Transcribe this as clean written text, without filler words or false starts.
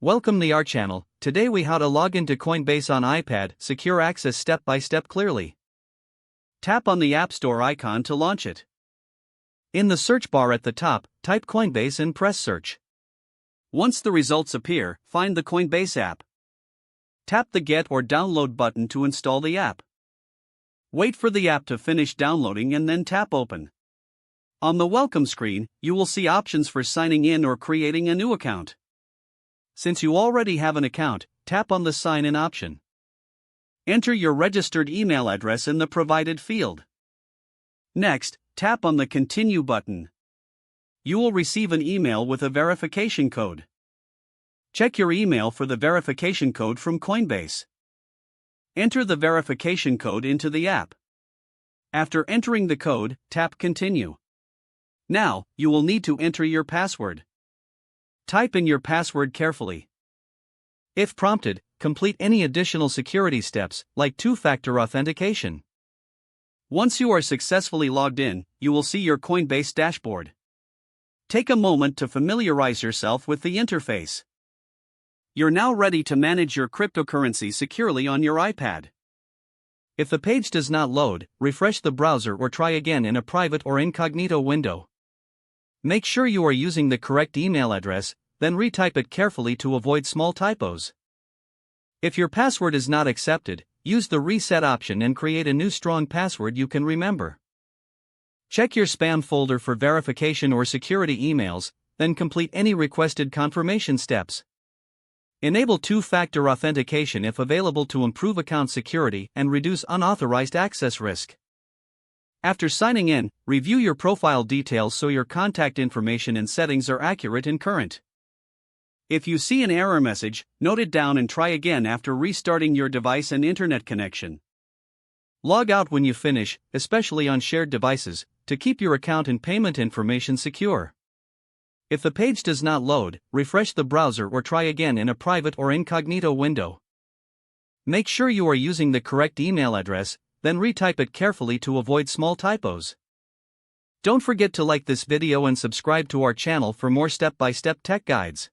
Welcome to our channel. Today we how to log into Coinbase on iPad, secure access step by step clearly. Tap on the App Store icon to launch it. In the search bar at the top, type Coinbase and press search. Once the results appear, find the Coinbase app. Tap the Get or Download button to install the app. Wait for the app to finish downloading and then tap Open. On the welcome screen, you will see options for signing in or creating a new account. Since you already have an account, tap on the Sign In option. Enter your registered email address in the provided field. Next, tap on the Continue button. You will receive an email with a verification code. Check your email for the verification code from Coinbase. Enter the verification code into the app. After entering the code, tap Continue. Now, you will need to enter your password. Type in your password carefully. If prompted, complete any additional security steps, like two-factor authentication. Once you are successfully logged in, you will see your Coinbase dashboard. Take a moment to familiarize yourself with the interface. You're now ready to manage your cryptocurrency securely on your iPad. If the page does not load, refresh the browser or try again in a private or incognito window. Make sure you are using the correct email address, then retype it carefully to avoid small typos. If your password is not accepted, use the reset option and create a new strong password you can remember. Check your spam folder for verification or security emails, then complete any requested confirmation steps. Enable two-factor authentication if available to improve account security and reduce unauthorized access risk. After signing in, review your profile details so your contact information and settings are accurate and current. If you see an error message, note it down and try again after restarting your device and internet connection. Log out when you finish, especially on shared devices, to keep your account and payment information secure. If the page does not load, refresh the browser or try again in a private or incognito window. Make sure you are using the correct email address, then retype it carefully to avoid small typos. Don't forget to like this video and subscribe to our channel for more step-by-step tech guides.